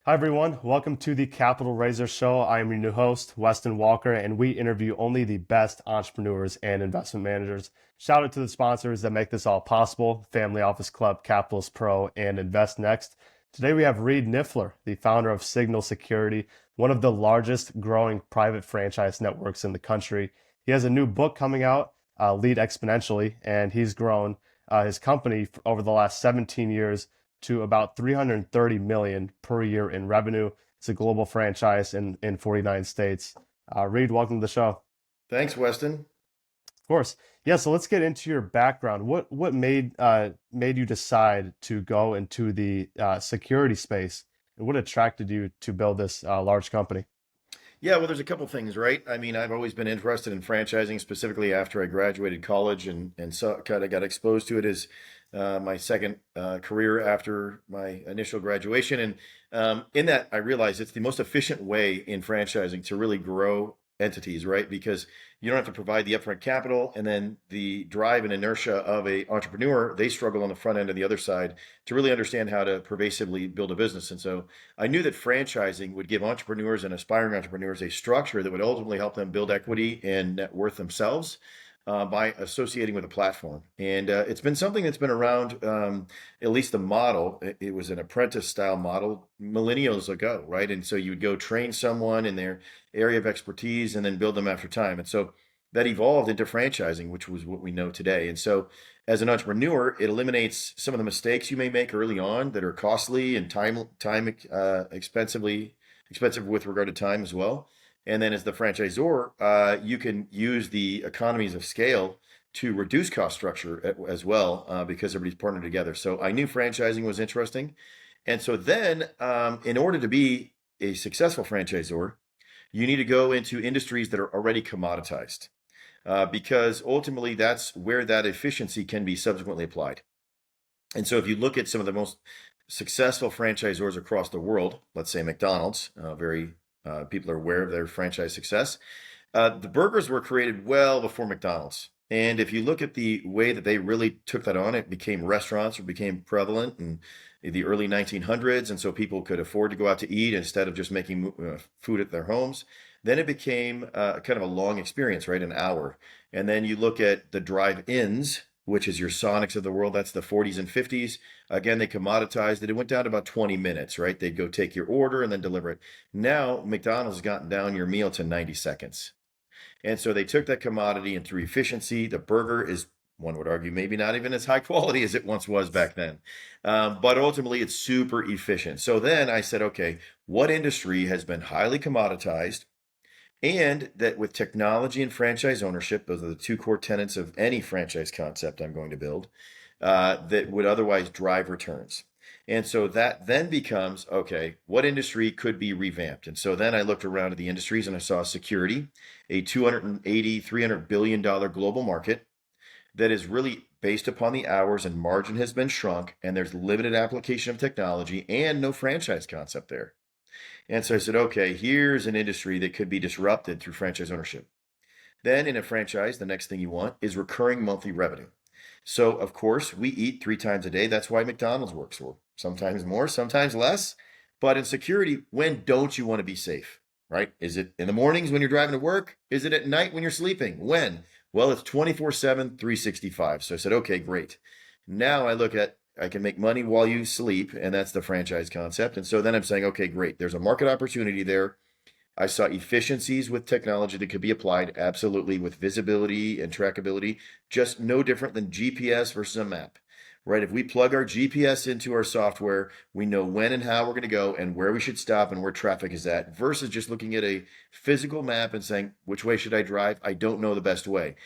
Hi, everyone. Welcome to the Capital Raiser Show. I am your new host, Weston Walker, and we interview only the best entrepreneurs and investment managers. Shout out to the sponsors that make this all possible: Family Office Club, Capitalist Pro, and Invest Next. Today we have Reed Nyffeler, the founder of Signal Security, one of the largest growing private franchise networks in the country. He has a new book coming out, Lead Exponentially, and he's grown his company over the last 17 years to about 330 million per year in revenue. It's a global franchise in 49 states. Reed, welcome to the show. Thanks, Weston. Of course. Yeah, so let's get into your background. What made you decide to go into the security space, and what attracted you to build this large company? Yeah, well, there's a couple things, right? I mean, I've always been interested in franchising, specifically after I graduated college, and so kind of got exposed to it as my second career after my initial graduation. And in that, I realized it's the most efficient way in franchising to really grow entities, right? Because you don't have to provide the upfront capital, and then the drive and inertia of a entrepreneur, they struggle on the front end and the other side to really understand how to pervasively build a business. And so I knew that franchising would give entrepreneurs and aspiring entrepreneurs a structure that would ultimately help them build equity and net worth themselves by associating with a platform. And it's been something that's been around, at least the model. It was an apprentice style model millennials ago, right? And so you would go train someone in their area of expertise and then build them after time. And so that evolved into franchising, which was what we know today. And so as an entrepreneur, it eliminates some of the mistakes you may make early on that are costly and expensive with regard to time as well. And then as the franchisor, you can use the economies of scale to reduce cost structure as well, because everybody's partnered together. So I knew franchising was interesting. And so then, in order to be a successful franchisor, you need to go into industries that are already commoditized, because ultimately that's where that efficiency can be subsequently applied. And so if you look at some of the most successful franchisors across the world, let's say McDonald's, very people are aware of their franchise success. The burgers were created well before McDonald's. And if you look at the way that they really took that on, it became restaurants or became prevalent in the early 1900s. And so people could afford to go out to eat instead of just making food at their homes. Then it became kind of a long experience, right? An hour. And then you look at the drive-ins, which is your Sonics of the world. That's the 40s and 50s. Again, they commoditized it. It went down to about 20 minutes, right? They'd go take your order and then deliver it. Now, McDonald's has gotten down your meal to 90 seconds. And so they took that commodity and through efficiency, the burger is, one would argue, maybe not even as high quality as it once was back then. But ultimately, it's super efficient. So then I said, okay, what industry has been highly commoditized and that with technology and franchise ownership, those are the two core tenets of any franchise concept I'm going to build, that would otherwise drive returns. And so that then becomes, okay, what industry could be revamped? And so then I looked around at the industries and I saw security, a 280, $300 billion global market that is really based upon the hours and margin has been shrunk, and there's limited application of technology and no franchise concept there. And so I said, okay, here's an industry that could be disrupted through franchise ownership. Then in a franchise, the next thing you want is recurring monthly revenue. So, of course, we eat 3 times a day. That's why McDonald's works for sometimes more, sometimes less. But in security, when don't you want to be safe, right? Is it in the mornings when you're driving to work? Is it at night when you're sleeping? When? Well, it's 24/7, 365. So I said, okay, great. Now I can make money while you sleep, and that's the franchise concept. And so then I'm saying, okay, great. There's a market opportunity there. I saw efficiencies with technology that could be applied absolutely with visibility and trackability, just no different than GPS versus a map, right? If we plug our GPS into our software, we know when and how we're going to go and where we should stop and where traffic is at versus just looking at a physical map and saying, which way should I drive? I don't know the best way.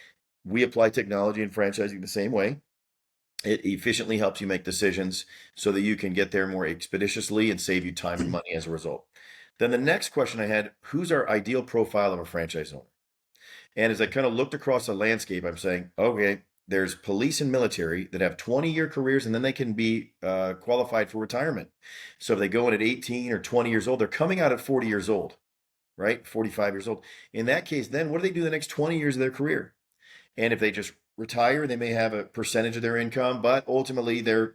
We apply technology and franchising the same way. It efficiently helps you make decisions so that you can get there more expeditiously and save you time and money as a result. Then the next question I had, who's our ideal profile of a franchise owner? And as I kind of looked across the landscape, I'm saying, okay, there's police and military that have 20-year careers and then they can be qualified for retirement. So if they go in at 18 or 20 years old, they're coming out at 40 years old, right? 45 years old. In that case, then what do they do the next 20 years of their career? And if they just retire, they may have a percentage of their income, but ultimately they're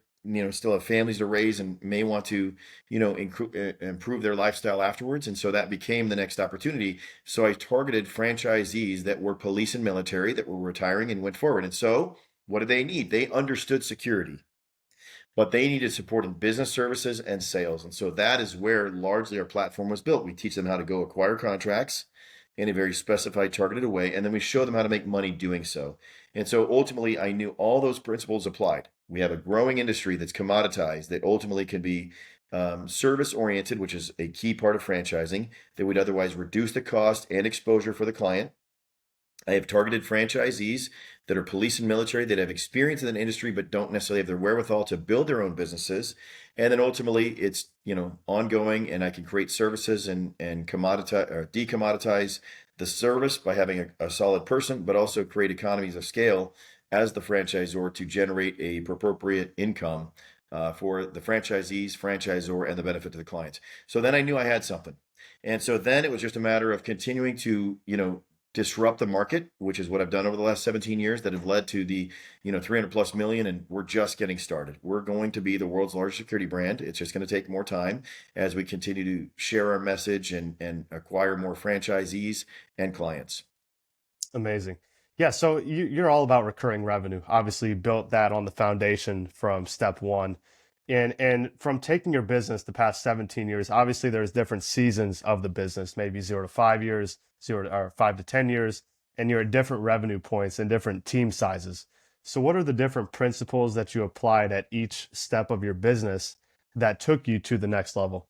still have families to raise and may want to, improve their lifestyle afterwards. And so that became the next opportunity. So I targeted franchisees that were police and military that were retiring and went forward. And so what did they need? They understood security, but they needed support in business services and sales. And so that is where largely our platform was built. We teach them how to go acquire contracts in a very specified, targeted way, and then we show them how to make money doing so. And so ultimately, I knew all those principles applied. We have a growing industry that's commoditized that ultimately can be service oriented, which is a key part of franchising, that would otherwise reduce the cost and exposure for the client. I have targeted franchisees that are police and military that have experience in the industry but don't necessarily have the wherewithal to build their own businesses. And then ultimately it's, ongoing, and I can create services and commoditize or decommoditize the service by having a solid person, but also create economies of scale as the franchisor to generate a appropriate income for the franchisees, franchisor, and the benefit to the clients. So then I knew I had something. And so then it was just a matter of continuing to, disrupt the market, which is what I've done over the last 17 years that have led to the, 300 plus million. And we're just getting started. We're going to be the world's largest security brand. It's just going to take more time as we continue to share our message and acquire more franchisees and clients. Amazing. Yeah, so you're all about recurring revenue. Obviously, you built that on the foundation from step one. And from taking your business the past 17 years, obviously there's different seasons of the business, maybe 0 to 5 years, or 5 to 10 years, and you're at different revenue points and different team sizes. So what are the different principles that you applied at each step of your business that took you to the next level?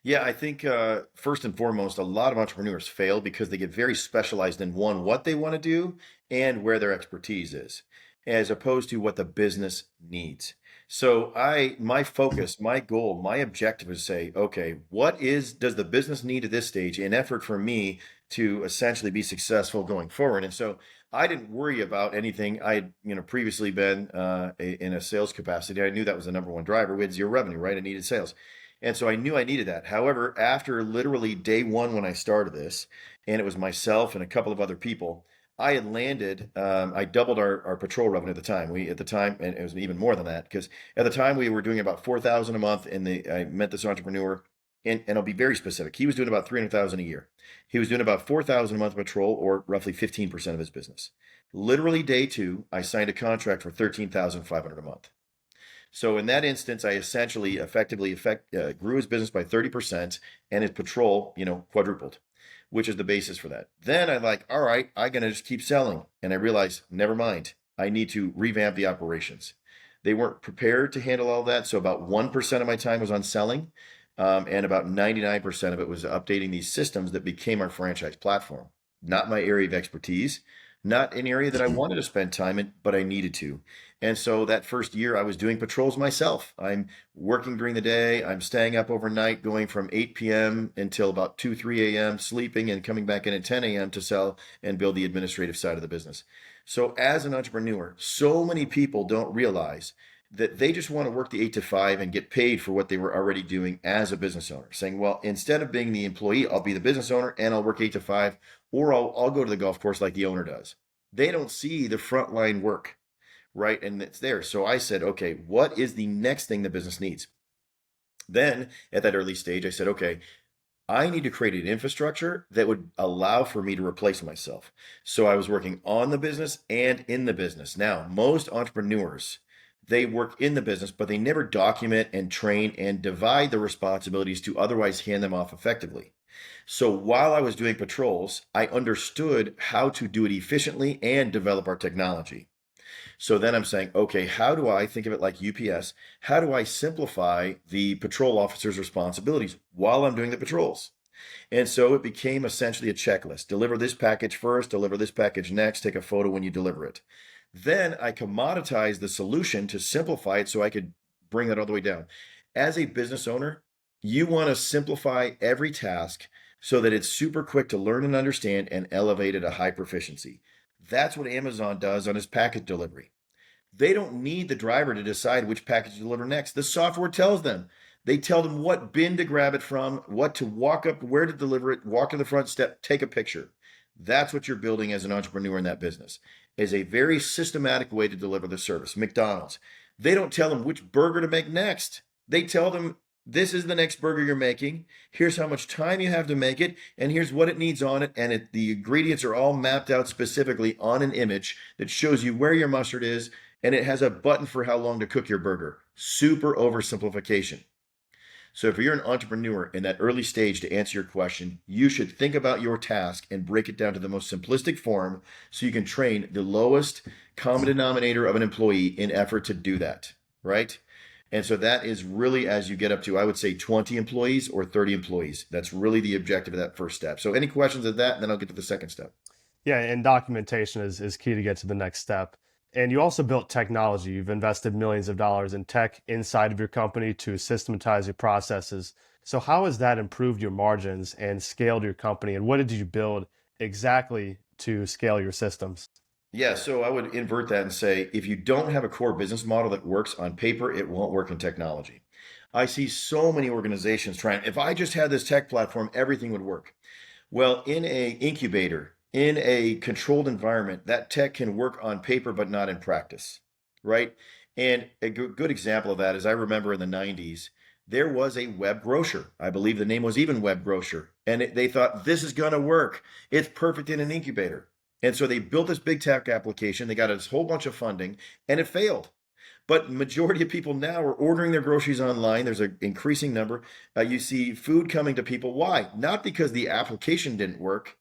Yeah, I think first and foremost, a lot of entrepreneurs fail because they get very specialized in one, what they want to do and where their expertise is, as opposed to what the business needs. So my focus, my goal, my objective is to say, okay, does the business need at this stage in effort for me to essentially be successful going forward? And so I didn't worry about anything. I had, previously been in a sales capacity. I knew that was the number one driver. We had zero revenue, right? I needed sales. And so I knew I needed that. However, after literally day one when I started this, and it was myself and a couple of other people, I had landed, I doubled our patrol revenue at the time. At the time, and it was even more than that, because at the time we were doing about 4,000 a month. And I met this entrepreneur, and I'll be very specific. He was doing about 300,000 a year. He was doing about 4,000 a month patrol, or roughly 15% of his business. Literally day two, I signed a contract for 13,500 a month. So in that instance, I essentially effectively grew his business by 30%, and his patrol, quadrupled, which is the basis for that. Then I'm like, all right, I'm going to just keep selling. And I realized, never mind, I need to revamp the operations. They weren't prepared to handle all that. So about 1% of my time was on selling, and about 99% of it was updating these systems that became our franchise platform. Not my area of expertise, not an area that I wanted to spend time in, but I needed to. And so that first year, I was doing patrols myself. I'm working during the day. I'm staying up overnight, going from 8 p.m. until about 2, 3 a.m., sleeping and coming back in at 10 a.m. to sell and build the administrative side of the business. So as an entrepreneur, so many people don't realize that they just want to work the 8 to 5 and get paid for what they were already doing as a business owner, saying, well, instead of being the employee, I'll be the business owner and I'll work 8 to 5, or I'll go to the golf course like the owner does. They don't see the frontline work, right? And it's there. So I said, okay, what is the next thing the business needs? Then at that early stage, I said, okay, I need to create an infrastructure that would allow for me to replace myself. So I was working on the business and in the business. Now, most entrepreneurs, they work in the business, but they never document and train and divide the responsibilities to otherwise hand them off effectively. So while I was doing patrols, I understood how to do it efficiently and develop our technology. So then I'm saying, okay, how do I think of it like UPS? How do I simplify the patrol officer's responsibilities while I'm doing the patrols? And so it became essentially a checklist. Deliver this package first, deliver this package next, take a photo when you deliver it. Then I commoditized the solution to simplify it so I could bring that all the way down. As a business owner, you want to simplify every task so that it's super quick to learn and understand and elevate at a high proficiency. That's what Amazon does on its package delivery. They don't need the driver to decide which package to deliver next. The software tells them. They tell them what bin to grab it from, what to walk up, where to deliver it, walk to the front step, take a picture. That's what you're building as an entrepreneur in that business, is a very systematic way to deliver the service. McDonald's, They don't tell them which burger to make next. They tell them, this is the next burger you're making. Here's how much time you have to make it, and here's what it needs on it. And the ingredients are all mapped out specifically on an image that shows you where your mustard is, and it has a button for how long to cook your burger. Super oversimplification. So if you're an entrepreneur in that early stage, to answer your question, you should think about your task and break it down to the most simplistic form so you can train the lowest common denominator of an employee in effort to do that, right? And so that is really, as you get up to, I would say 20 employees or 30 employees. That's really the objective of that first step. So any questions of that, and then I'll get to the second step. Yeah, and documentation is key to get to the next step. And you also built technology. You've invested millions of dollars in tech inside of your company to systematize your processes. So how has that improved your margins and scaled your company? And what did you build exactly to scale your systems? Yeah, so I would invert that and say if you don't have a core business model that works on paper, it won't work in technology. I see so many organizations trying, if I just had this tech platform, everything would work. Well, in a incubator, in a controlled environment, that tech can work on paper but not in practice, right? And a good example of that is I remember in the 90s, there was a web grocer. I believe the name was even Web Grocer. And they thought, this is going to work. It's perfect in an incubator. And so they built this big tech application. They got this whole bunch of funding and it failed. But majority of people now are ordering their groceries online. There's an increasing number. You see food coming to people. Why? Not because the application didn't work.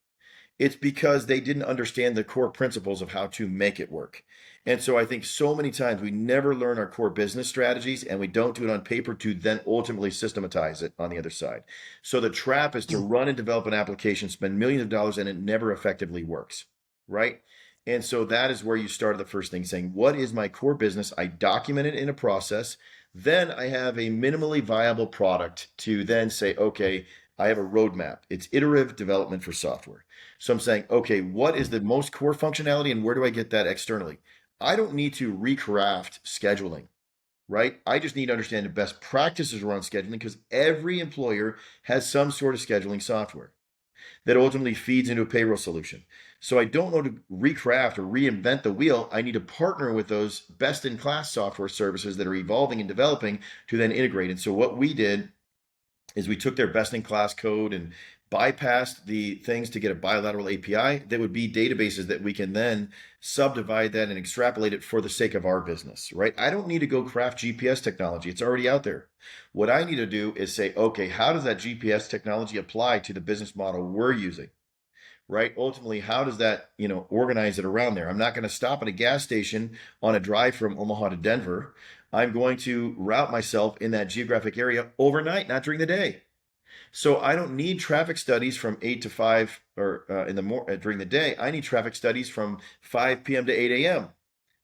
It's because they didn't understand the core principles of how to make it work. And so I think so many times we never learn our core business strategies and we don't do it on paper to then ultimately systematize it on the other side. So the trap is to run and develop an application, spend millions of dollars, and it never effectively works, right? And so that is where you started the first thing saying, what is my core business? I document it in a process. Then I have a minimally viable product to then say, okay, I have a roadmap. It's iterative development for software. So I'm saying, okay, what is the most core functionality and where do I get that externally? I don't need to recraft scheduling, right? I just need to understand the best practices around scheduling because every employer has some sort of scheduling software that ultimately feeds into a payroll solution. So I don't know to recraft or reinvent the wheel. I need to partner with those best in class software services that are evolving and developing to then integrate. And so what we did is we took their best in class code and bypassed the things to get a bilateral API that would be databases that we can then subdivide that and extrapolate it for the sake of our business, right? I don't need to go craft GPS technology. It's already out there. What I need to do is say, okay, how does that GPS technology apply to the business model we're using? Right? Ultimately, how does that, organize it around there? I'm not going to stop at a gas station on a drive from Omaha to Denver. I'm going to route myself in that geographic area overnight, not during the day. So I don't need traffic studies from 8 to 5 or during the day. I need traffic studies from 5 p.m. to 8 a.m.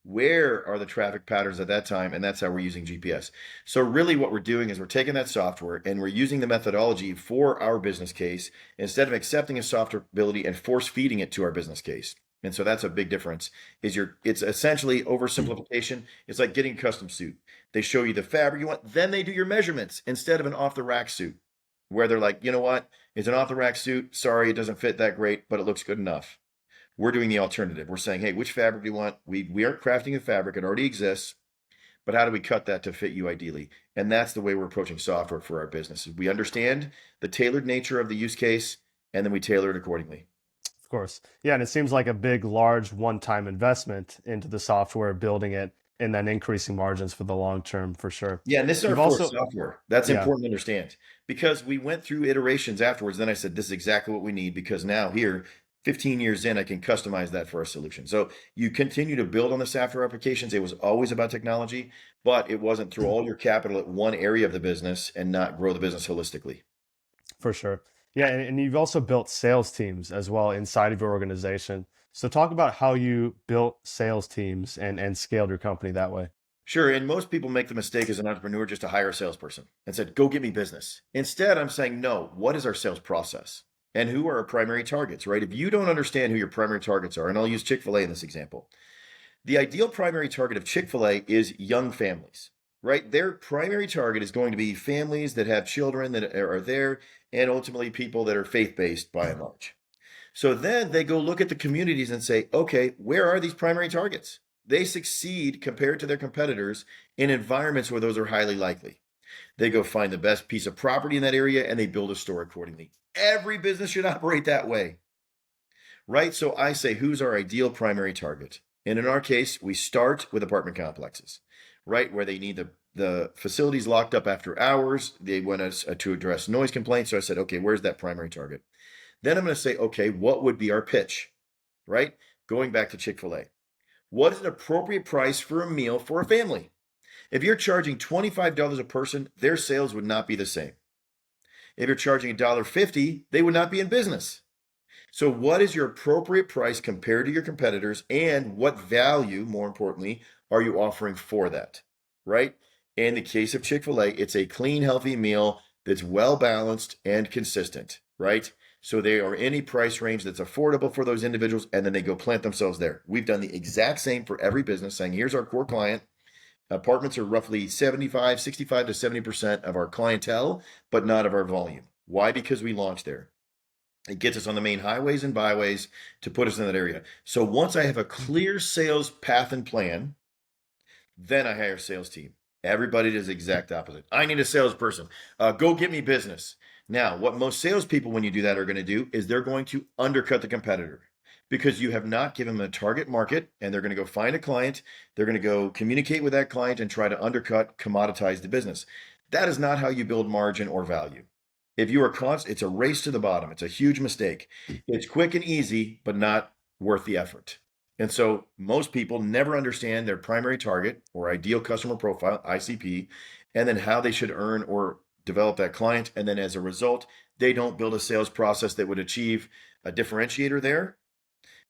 Where are the traffic patterns at that time? And that's how we're using GPS. So really what we're doing is we're taking that software and we're using the methodology for our business case instead of accepting a software ability and force feeding it to our business case. And so that's a big difference it's essentially oversimplification. It's like getting a custom suit. They show you the fabric you want, then they do your measurements instead of an off the rack suit where they're like, you know what? It's an off the rack suit. Sorry, it doesn't fit that great, but it looks good enough. We're doing the alternative. We're saying, hey, which fabric do you want? We aren't crafting a fabric. It already exists. But how do we cut that to fit you ideally? And that's the way we're approaching software for our business. We understand the tailored nature of the use case, and then we tailor it accordingly. Of course. Yeah, and it seems like a big, large one-time investment into the software, building it, and then increasing margins for the long term for sure. Yeah, and this is our You've core also, software. That's yeah, important to understand because we went through iterations afterwards. Then I said, this is exactly what we need because now here, 15 years in, I can customize that for our solution. So you continue to build on the software applications. It was always about technology, but it wasn't through all your capital at one area of the business and not grow the business holistically. for sure. Yeah, and you've also built sales teams as well inside of your organization. So talk about how you built sales teams and scaled your company that way. Sure. And most people make the mistake as an entrepreneur just to hire a salesperson and said, go get me business. Instead, I'm saying, no, what is our sales process? And who are our primary targets, right? If you don't understand who your primary targets are, and I'll use Chick-fil-A in this example, the ideal primary target of Chick-fil-A is young families, right? Their primary target is going to be families that have children that are there and ultimately people that are faith-based by and large. So then they go look at the communities and say, okay, where are these primary targets? they succeed compared to their competitors in environments where those are highly likely. They go find the best piece of property in that area and they build a store accordingly. Every business should operate that way, right? So I say, who's our ideal primary target? And in our case, we start with apartment complexes, right? Where they need the facilities locked up after hours. They want us to address noise complaints. So I said, okay, where's that primary target? Then I'm going to say, okay, what would be our pitch, right? Going back to Chick-fil-A. What is an appropriate price for a meal for a family? If you're charging $25 a person, their sales would not be the same. If you're charging $1.50, they would not be in business. So, what is your appropriate price compared to your competitors, and what value, more importantly, are you offering for that? Right? In the case of Chick-fil-A, it's a clean, healthy meal that's well balanced and consistent, right? So they are in a price range that's affordable for those individuals, and then they go plant themselves there. We've done the exact same for every business, saying, here's our core client. Apartments are roughly 65 to 70% of our clientele, but not of our volume. Why? Because we launched there. It gets us on the main highways and byways to put us in that area. So once I have a clear sales path and plan, then I hire a sales team. Everybody does the exact opposite. I need a salesperson. Go get me business. Now, what most salespeople, when you do that, are going to do is they're going to undercut the competitor because you have not given them a target market, and they're going to go find a client. They're going to go communicate with that client and try to undercut, commoditize the business. That is not how you build margin or value. If you are constant, it's a race to the bottom. It's a huge mistake. It's quick and easy, but not worth the effort. And so most people never understand their primary target or ideal customer profile, ICP, and then how they should earn or develop that client. And then as a result, they don't build a sales process that would achieve a differentiator there.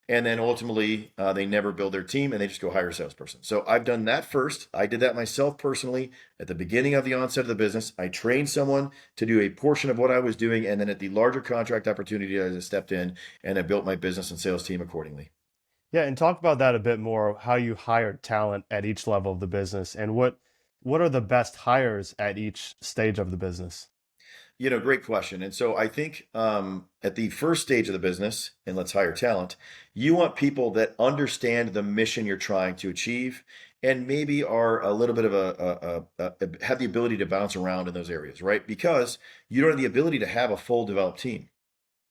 And then ultimately, they never build their team and they just go hire a salesperson. So I've done that first. I did that myself personally at the beginning of the onset of the business. I trained someone to do a portion of what I was doing. And then at the larger contract opportunity, I stepped in and I built my business and sales team accordingly. Yeah, and talk about that a bit more, how you hired talent at each level of the business and what are the best hires at each stage of the business? Great question. And so I think at the first stage of the business, and let's hire talent, you want people that understand the mission you're trying to achieve and maybe are a little bit of have the ability to bounce around in those areas, right? Because you don't have the ability to have a full developed team,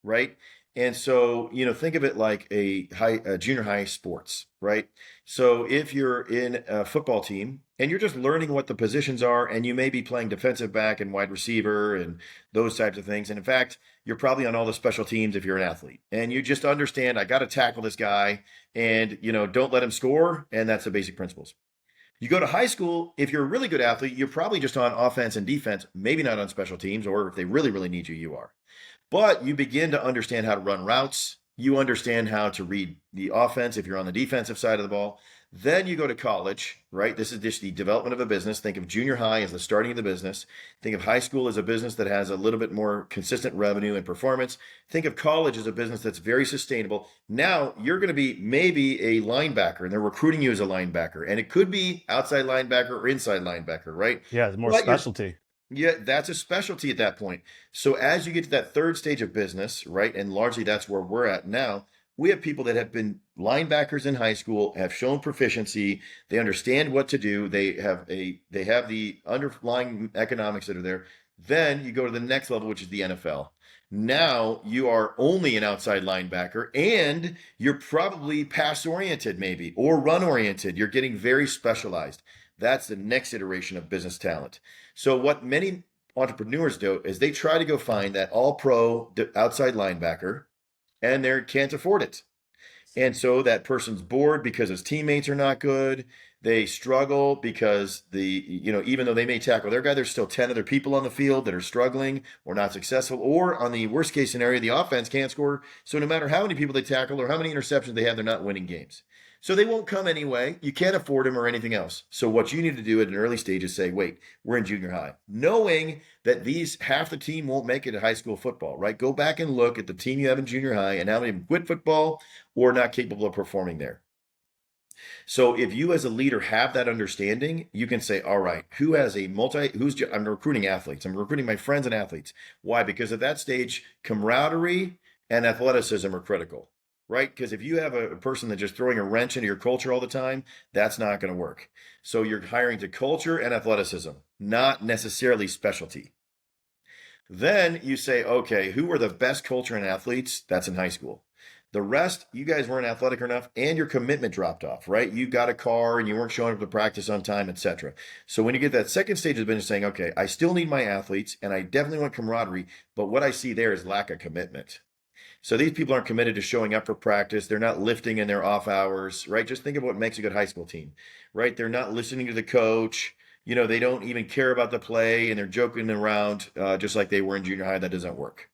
right? And so, think of it like a junior high sports, right? So if you're in a football team and you're just learning what the positions are, and you may be playing defensive back and wide receiver and those types of things. And in fact, you're probably on all the special teams if you're an athlete and you just understand, I got to tackle this guy and, don't let him score. And that's the basic principles. You go to high school, if you're a really good athlete, you're probably just on offense and defense, maybe not on special teams, or if they really, really need you, you are. But you begin to understand how to run routes. You understand how to read the offense if you're on the defensive side of the ball. Then you go to college, right? This is just the development of a business. Think of junior high as the starting of the business. Think of high school as a business that has a little bit more consistent revenue and performance. Think of college as a business that's very sustainable. Now you're going to be maybe a linebacker, and they're recruiting you as a linebacker. And it could be outside linebacker or inside linebacker, right? Yeah, it's more But you're specialty. yeah, that's a specialty at that point. So as you get to that third stage of business, right, and largely that's where we're at now, we have people that have been linebackers in high school, have shown proficiency, they understand what to do, they have the underlying economics that are there. Then you go to the next level, which is the NFL. Now you are only an outside linebacker and you're probably pass oriented maybe or run oriented. You're getting very specialized. That's the next iteration of business talent. So what many entrepreneurs do is they try to go find that all pro outside linebacker and they can't afford it. And so that person's bored because his teammates are not good. They struggle because even though they may tackle their guy, there's still 10 other people on the field that are struggling or not successful. Or on the worst case scenario, the offense can't score. So no matter how many people they tackle or how many interceptions they have, they're not winning games. So they won't come anyway. You can't afford them or anything else. So what you need to do at an early stage is say, wait, we're in junior high, knowing that these half the team won't make it to high school football, right? Go back and look at the team you have in junior high and how many quit football or not capable of performing there. So if you as a leader have that understanding, you can say, all right, I'm recruiting athletes. I'm recruiting my friends and athletes. Why? Because at that stage, camaraderie and athleticism are critical. right? Because if you have a person that's just throwing a wrench into your culture all the time, that's not going to work. So you're hiring to culture and athleticism, not necessarily specialty. Then you say, okay, who are the best culture and athletes? That's in high school. The rest, you guys weren't athletic enough and your commitment dropped off, right? You got a car and you weren't showing up to practice on time, etc. So when you get that second stage of business saying, okay, I still need my athletes and I definitely want camaraderie, but what I see there is lack of commitment. So these people aren't committed to showing up for practice. They're not lifting in their off hours, right? Just think of what makes a good high school team, right? They're not listening to the coach. They don't even care about the play and they're joking around just like they were in junior high. That doesn't work.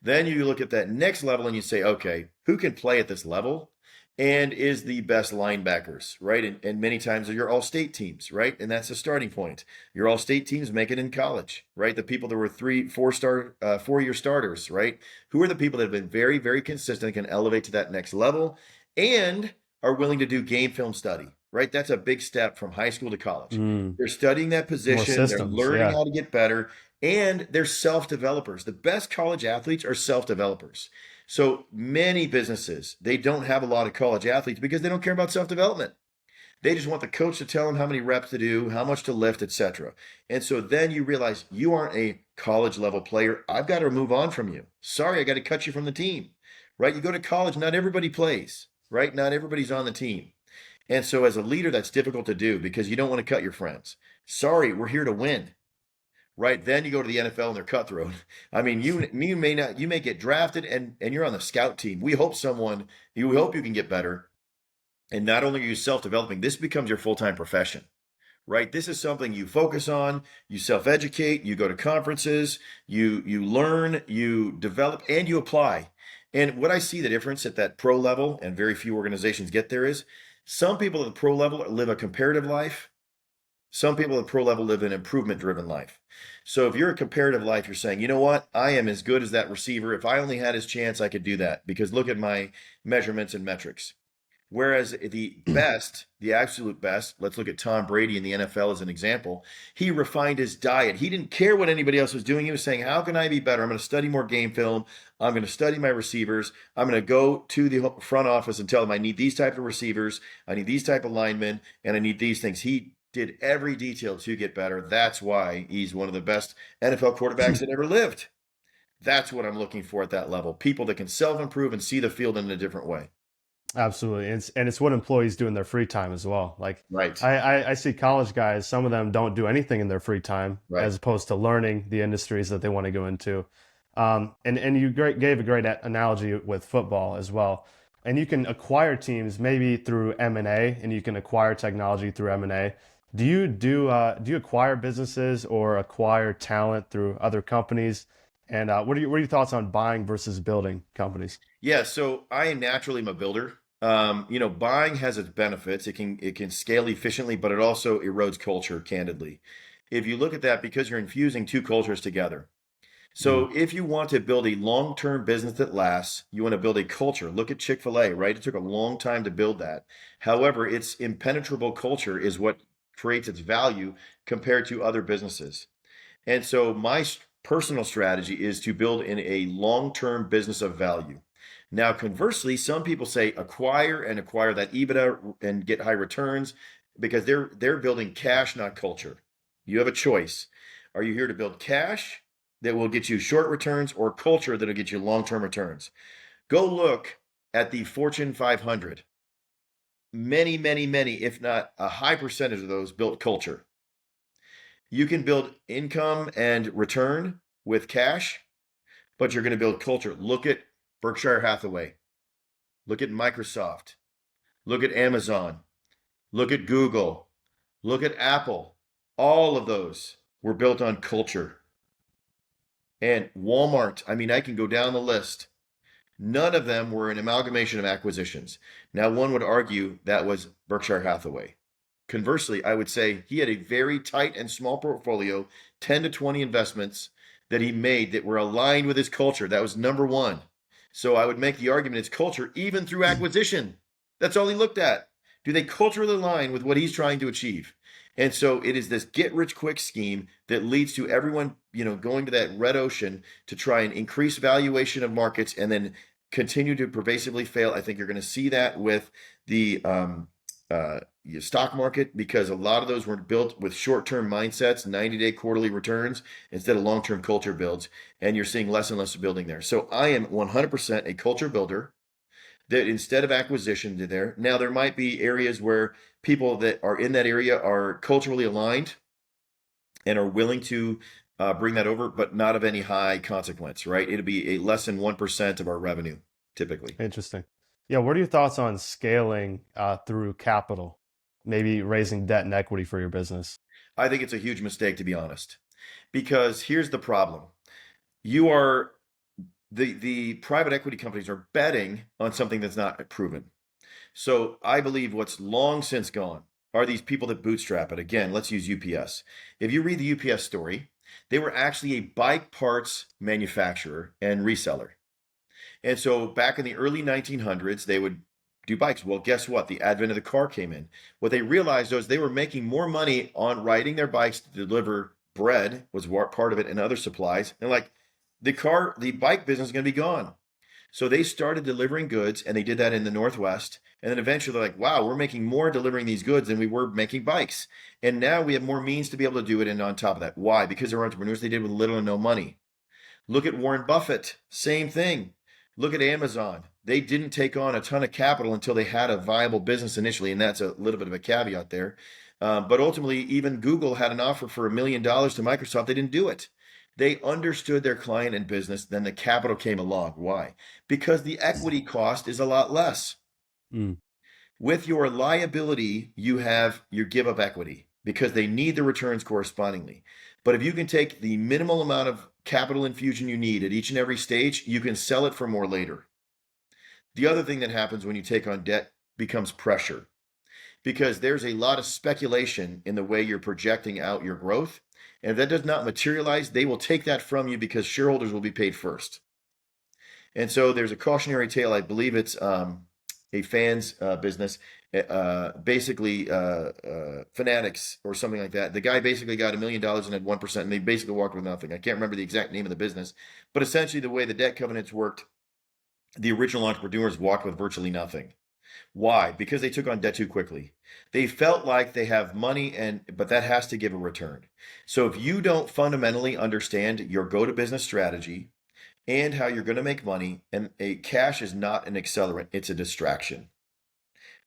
Then you look at that next level and you say, okay, who can play at this level and is the best linebackers, right? And many times they're your all state teams, right? And that's the starting point. Your all state teams make it in college, right? The people that were 4-year starters, right? Who are the people that have been very, very consistent and can elevate to that next level and are willing to do game film study, right? That's a big step from high school to college. Mm, They're studying that more position, they're systems. learning Yeah. how to get better, and they're self-developers. The best college athletes are self-developers. So many businesses, they don't have a lot of college athletes because they don't care about self-development. They just want the coach to tell them how many reps to do, how much to lift, etc. And so then you realize you aren't a college level player. I've got to move on from you. Sorry, I got to cut you from the team. Right? You go to college, not everybody plays, right? Not everybody's on the team. And so as a leader, that's difficult to do because you don't want to cut your friends. Sorry, we're here to win, right? Then you go to the NFL and they're cutthroat. I mean, you may get drafted and you're on the scout team. We hope you can get better. And not only are you self-developing, this becomes your full-time profession, right? This is something you focus on, you self-educate, you go to conferences, you learn, you develop, and you apply. And what I see the difference at that pro level, and very few organizations get there, is some people at the pro level live a comparative life. Some people at the pro level live an improvement driven life. So if you're a comparative life, you're saying, you know what? I am as good as that receiver. If I only had his chance, I could do that because look at my measurements and metrics. Whereas the best, the absolute best, let's look at Tom Brady in the NFL as an example. He refined his diet. He didn't care what anybody else was doing. He was saying, how can I be better? I'm going to study more game film. I'm going to study my receivers. I'm going to go to the front office and tell them I need these type of receivers. I need these type of linemen and I need these things. He did every detail to get better. That's why he's one of the best NFL quarterbacks that ever lived. That's what I'm looking for at that level. People that can self-improve and see the field in a different way. Absolutely. And it's what employees do in their free time as well. Like Right. I see college guys, some of them don't do anything in their free time Right. as opposed to learning the industries that they want to go into. And you gave a great analogy with football as well. And you can acquire teams maybe through M&A, and you can acquire technology through M&A. Do you acquire businesses or acquire talent through other companies? And what are your thoughts on buying versus building companies? Yeah, so I am naturally a builder. Buying has its benefits. It can scale efficiently, but it also erodes culture, candidly. If you look at that, because you're infusing two cultures together. Mm, So if you want to build a long-term business that lasts, you want to build a culture. Look at Chick-fil-A, right? It took a long time to build that. However, its impenetrable culture is what creates its value compared to other businesses. And so my personal strategy is to build in a long-term business of value. Now, conversely, some people say acquire that EBITDA and get high returns because they're building cash, not culture. You have a choice. Are you here to build cash that will get you short returns or culture that'll get you long-term returns? Go look at the Fortune 500. Many, many, many, if not a high percentage of those built culture. You can build income and return with cash, but you're going to build culture. Look at Berkshire Hathaway. Look at Microsoft. Look at Amazon. Look at Google. Look at Apple. All of those were built on culture. And Walmart, I mean, I can go down the list. None of them were an amalgamation of acquisitions. Now, one would argue that was Berkshire Hathaway. Conversely, I would say he had a very tight and small portfolio, 10 to 20 investments that he made that were aligned with his culture. That was number one. So I would make the argument it's culture even through acquisition. That's all he looked at. Do they culturally align with what he's trying to achieve? And so it is this get rich quick scheme that leads to everyone, going to that red ocean to try and increase valuation of markets and then continue to pervasively fail. I think you're going to see that with the stock market, because a lot of those were built with short-term mindsets, 90-day quarterly returns instead of long-term culture builds, and you're seeing less and less building there. So I am 100% a culture builder that instead of acquisition to there. Now there might be areas where people that are in that area are culturally aligned and are willing to bring that over, but not of any high consequence, right? It'll be a less than 1% of our revenue typically. Interesting. Yeah, what are your thoughts on scaling through capital? Maybe raising debt and equity for your business. I think it's a huge mistake, to be honest, because here's the problem. You are the private equity companies are betting on something that's not proven. So I believe what's long since gone are these people that bootstrap it. Again, let's use UPS. If you read the UPS story, they were actually a bike parts manufacturer and reseller. And so back in the early 1900s, they would do bikes. Well, guess what? The advent of the car came in. What they realized was they were making more money on riding their bikes to deliver bread, was part of it, and other supplies. And like the bike business is going to be gone. So they started delivering goods, and they did that in the Northwest. And then eventually they're like, wow, we're making more delivering these goods than we were making bikes. And now we have more means to be able to do it. And on top of that, why? Because they're entrepreneurs. They did with little or no money. Look at Warren Buffett, same thing. Look at Amazon. They didn't take on a ton of capital until they had a viable business initially, and that's a little bit of a caveat there. But ultimately, even Google had an offer for $1 million to Microsoft. They didn't do it. They understood their client and business. Then the capital came along. Why? Because the equity cost is a lot less. Mm. With your liability, you give up equity because they need the returns correspondingly. But if you can take the minimal amount of capital infusion you need at each and every stage, you can sell it for more later. The other thing that happens when you take on debt becomes pressure, because there's a lot of speculation in the way you're projecting out your growth. And if that does not materialize, they will take that from you because shareholders will be paid first. And so there's a cautionary tale. I believe it's a fan's business, basically Fanatics or something like that. The guy basically got $1 million and had 1%, and they basically walked with nothing. I can't remember the exact name of the business, but essentially the way the debt covenants worked, the original entrepreneurs walked with virtually nothing. Why? Because they took on debt too quickly. They felt like they have money, but that has to give a return. So if you don't fundamentally understand your go-to-business strategy and how you're going to make money, and cash is not an accelerant, it's a distraction,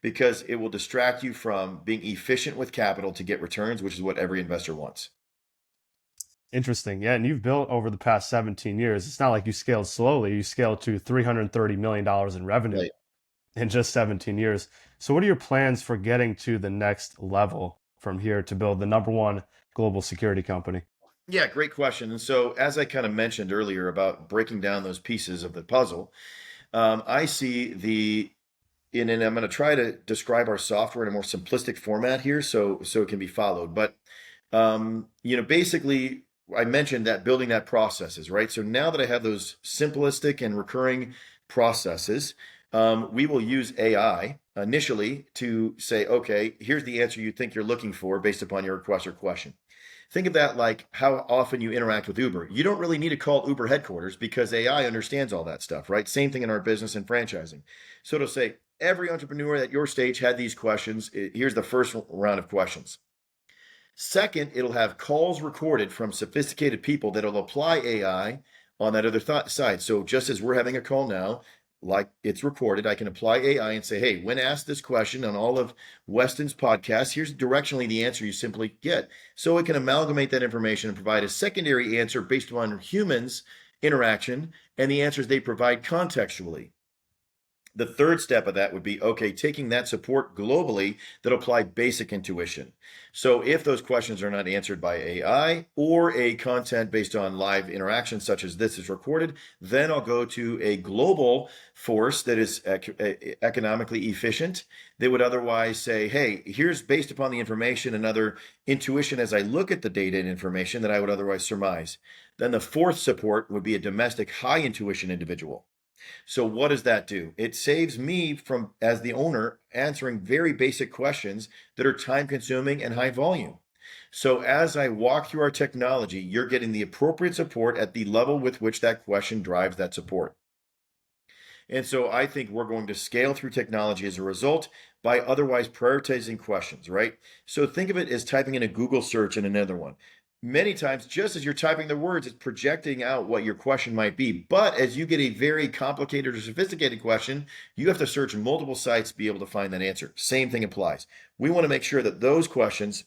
because it will distract you from being efficient with capital to get returns, which is what every investor wants. Interesting. Yeah, and you've built over the past 17 years. It's not like you scaled slowly. You scaled to $330 million in revenue Right. in just 17 years. So what are your plans for getting to the next level from here to build the number one global security company? Yeah, great question. And so, as I kind of mentioned earlier about breaking down those pieces of the puzzle, I see and I'm going to try to describe our software in a more simplistic format here, so it can be followed. But basically, I mentioned that building that processes, right? So now that I have those simplistic and recurring processes, we will use AI initially to say, okay, here's the answer you think you're looking for based upon your request or question. Think of that like how often you interact with Uber. You don't really need to call Uber headquarters because AI understands all that stuff, right? Same thing in our business and franchising. So it'll say, every entrepreneur at your stage had these questions. Here's the first round of questions. Second, it'll have calls recorded from sophisticated people that'll apply AI on that other side. So just as we're having a call now, like it's recorded, I can apply AI and say, hey, when asked this question on all of Weston's podcasts, here's directionally the answer you simply get. So it can amalgamate that information and provide a secondary answer based on humans' interaction and the answers they provide contextually. The third step of that would be, okay, taking that support globally that apply basic intuition. So if those questions are not answered by AI or a content based on live interaction, such as this is recorded, then I'll go to a global force that is economically efficient. They would otherwise say, hey, here's based upon the information, another intuition as I look at the data and information that I would otherwise surmise. Then the fourth support would be a domestic high intuition individual. So what does that do? It saves me from, as the owner, answering very basic questions that are time consuming and high volume. So as I walk through our technology, you're getting the appropriate support at the level with which that question drives that support. And so I think we're going to scale through technology as a result by otherwise prioritizing questions, right? So think of it as typing in a Google search and another one. Many times, just as you're typing the words, it's projecting out what your question might be. But as you get a very complicated or sophisticated question, you have to search multiple sites to be able to find that answer. Same thing applies. We want to make sure that those questions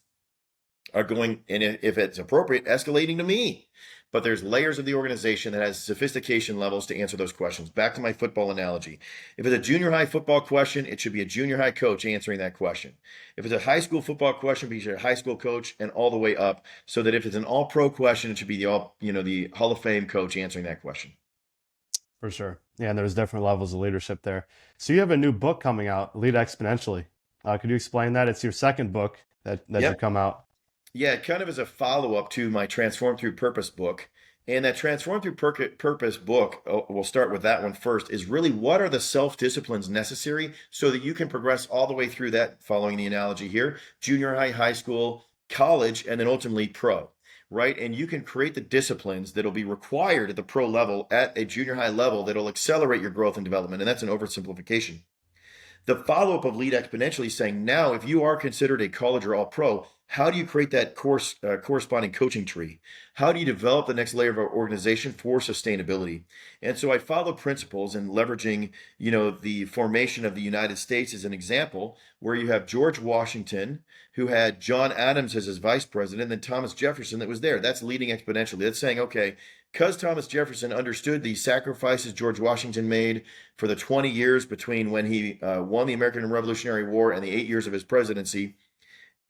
are going, and if it's appropriate, escalating to me. But there's layers of the organization that has sophistication levels to answer those questions. Back to my football analogy. If it's a junior high football question, it should be a junior high coach answering that question. If it's a high school football question, it should be a high school coach and all the way up, so that if it's an all pro question, it should be the Hall of Fame coach answering that question. For sure. Yeah, and there's different levels of leadership there. So you have a new book coming out, Lead Exponentially. Could you explain that? It's your second book that you Yep. come out. Yeah, it kind of is a follow up to my Transform Through Purpose book. And that Transform Through Purpose book, we'll start with that one first, is really what are the self disciplines necessary so that you can progress all the way through that, following the analogy here, junior high, high school, college, and then ultimately pro, right? And you can create the disciplines that'll be required at the pro level, at a junior high level, that'll accelerate your growth and development. And that's an oversimplification. The follow-up of Lead Exponentially saying, now if you are considered a college or all pro, how do you create that corresponding coaching tree? How do you develop the next layer of our organization for sustainability? And so I follow principles and leveraging, the formation of the United States as an example, where you have George Washington, who had John Adams as his vice president, and then Thomas Jefferson that was there. That's leading exponentially. That's saying, okay, because Thomas Jefferson understood the sacrifices George Washington made for the 20 years between when he won the American Revolutionary War and the 8 years of his presidency,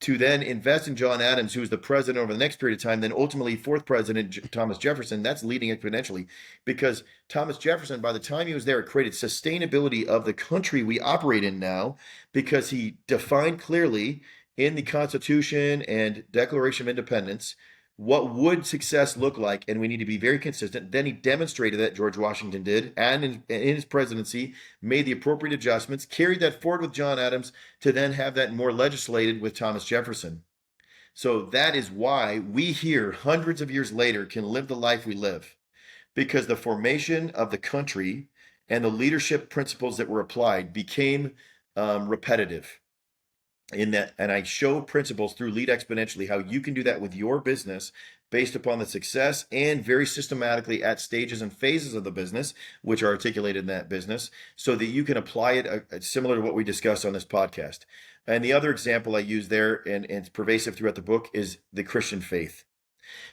to then invest in John Adams, who was the president over the next period of time, then ultimately fourth president, Thomas Jefferson, that's leading exponentially. Because Thomas Jefferson, by the time he was there, created sustainability of the country we operate in now, because he defined clearly in the Constitution and Declaration of Independence what would success look like, and we need to be very consistent. Then he demonstrated that, George Washington did, and in his presidency made the appropriate adjustments, carried that forward with John Adams to then have that more legislated with Thomas Jefferson. So that is why we here, hundreds of years later, can live the life we live, because the formation of the country and the leadership principles that were applied became repetitive in that. And I show principles through Lead Exponentially how you can do that with your business based upon the success, and very systematically at stages and phases of the business which are articulated in that business, so that you can apply it similar to what we discussed on this podcast. And the other example I use there, and it's pervasive throughout the book, is the Christian faith,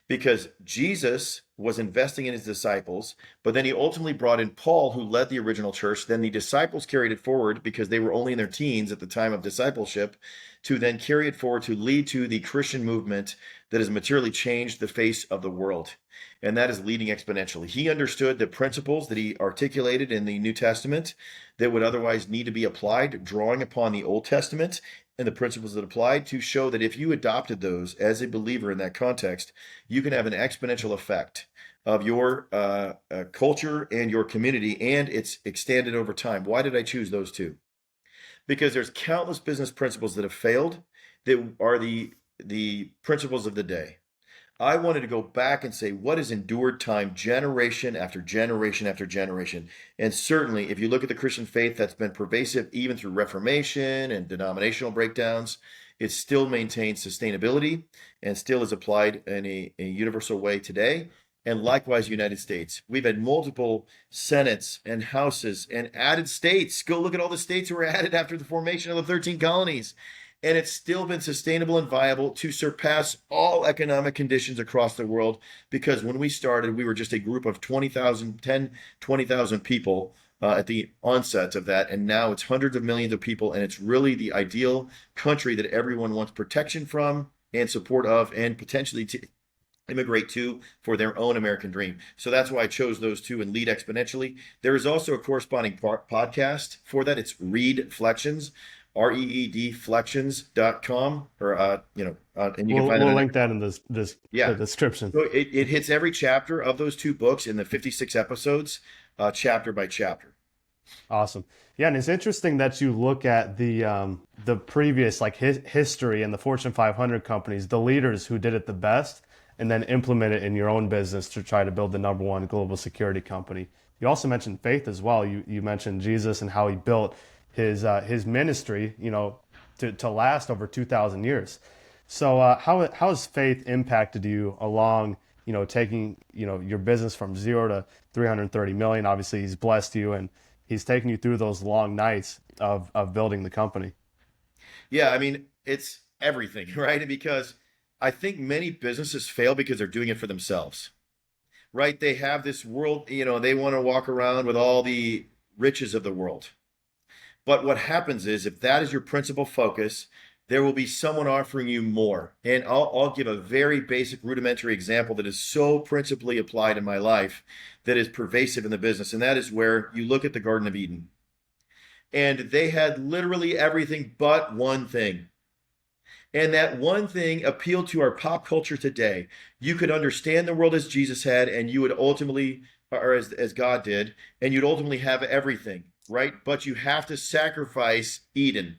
because Jesus was investing in his disciples, but then he ultimately brought in Paul, who led the original church. Then the disciples carried it forward because they were only in their teens at the time of discipleship, to then carry it forward to lead to the Christian movement that has materially changed the face of the world. And that is leading exponentially. He understood the principles that he articulated in the New Testament that would otherwise need to be applied, drawing upon the Old Testament and the principles that applied, to show that if you adopted those as a believer in that context, you can have an exponential effect of your culture and your community, and it's extended over time. Why did I choose those two? Because there's countless business principles that have failed that are the principles of the day. I wanted to go back and say, what has endured time, generation after generation after generation? And certainly, if you look at the Christian faith, that's been pervasive even through Reformation and denominational breakdowns. It still maintains sustainability and still is applied in a universal way today. And likewise, United States. We've had multiple senates and houses and added states. Go look at all the states that were added after the formation of the 13 colonies. And it's still been sustainable and viable to surpass all economic conditions across the world, because when we started, we were just a group of 20,000 people at the onset of that. And now it's hundreds of millions of people. And it's really the ideal country that everyone wants protection from and support of, and potentially to immigrate to for their own American dream. So that's why I chose those two and Lead Exponentially. There is also a corresponding podcast for that. It's Reed Flexions, reedflexions.com, or and you can We'll find that link that in the yeah. description. So it hits every chapter of those two books in the 56 episodes, chapter by chapter. Awesome. Yeah, and it's interesting that you look at the previous history and the Fortune 500 companies, the leaders who did it the best, and then implement it in your own business to try to build the number one global security company. You also mentioned faith as well. You mentioned Jesus and how he built his ministry, to last over 2,000 years. So how has faith impacted you along, taking, your business from zero to 330 million? Obviously, he's blessed you and he's taken you through those long nights of building the company. Yeah, I mean, it's everything, right? Because I think many businesses fail because they're doing it for themselves, right? They have this world, they want to walk around with all the riches of the world. But what happens is, if that is your principal focus, there will be someone offering you more. And I'll give a very basic rudimentary example that is so principally applied in my life that is pervasive in the business. And that is where you look at the Garden of Eden. And they had literally everything but one thing. And that one thing appealed to our pop culture today. You could understand the world as Jesus had, and you would ultimately, or as God did, and you'd ultimately have everything, right? But you have to sacrifice Eden.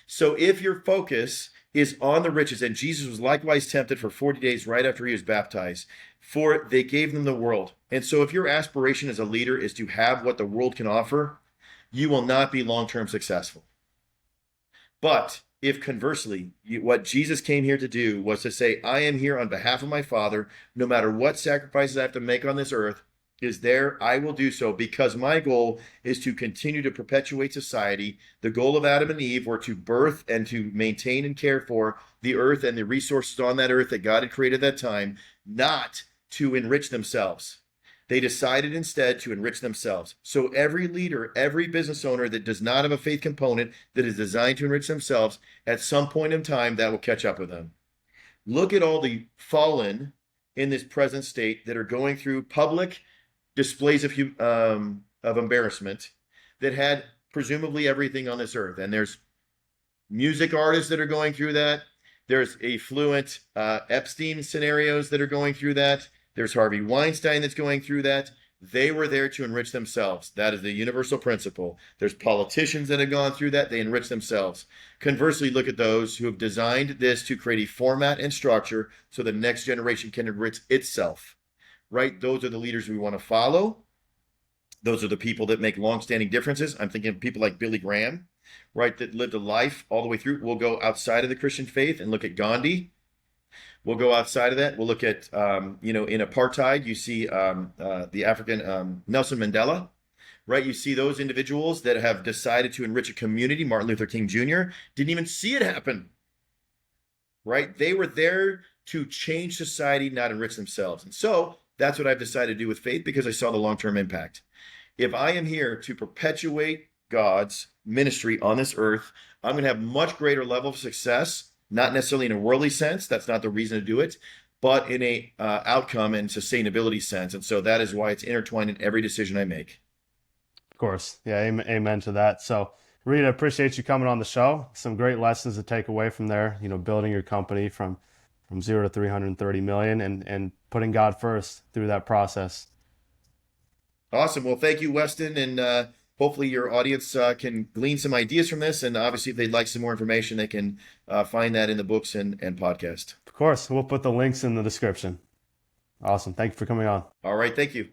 So if your focus is on the riches, and Jesus was likewise tempted for 40 days right after he was baptized, for they gave them the world. And so if your aspiration as a leader is to have what the world can offer, you will not be long-term successful. But if conversely, what Jesus came here to do was to say, I am here on behalf of my Father, no matter what sacrifices I have to make on this earth is there, I will do so, because my goal is to continue to perpetuate society. The goal of Adam and Eve were to birth and to maintain and care for the earth and the resources on that earth that God had created at that time, not to enrich themselves. They decided instead to enrich themselves. So every leader, every business owner that does not have a faith component that is designed to enrich themselves, at some point in time, that will catch up with them. Look at all the fallen in this present state that are going through public displays of embarrassment that had presumably everything on this earth. And there's music artists that are going through that. There's affluent Epstein scenarios that are going through that. There's Harvey Weinstein that's going through that. They were there to enrich themselves. That is the universal principle. There's politicians that have gone through that. They enrich themselves. Conversely, look at those who have designed this to create a format and structure so the next generation can enrich itself. Right? Those are the leaders we want to follow. Those are the people that make long-standing differences. I'm thinking of people like Billy Graham, right, that lived a life all the way through. We'll go outside of the Christian faith and look at Gandhi. We'll go outside of that. We'll look at, in apartheid, you see the African Nelson Mandela, right? You see those individuals that have decided to enrich a community. Martin Luther King Jr. didn't even see it happen, right? They were there to change society, not enrich themselves. And so that's what I've decided to do with faith, because I saw the long-term impact. If I am here to perpetuate God's ministry on this earth, I'm going to have much greater level of success, not necessarily in a worldly sense. That's not the reason to do it, but in a outcome and sustainability sense. And so that is why it's intertwined in every decision I make. Of course. Yeah, amen to that. So, Rita, appreciate you coming on the show. Some great lessons to take away from there, building your company from 0 to 330 million and putting God first through that process. Awesome. Well, thank you, Weston. And hopefully your audience can glean some ideas from this. And obviously, if they'd like some more information, they can find that in the books and podcast. Of course. We'll put the links in the description. Awesome. Thank you for coming on. All right. Thank you.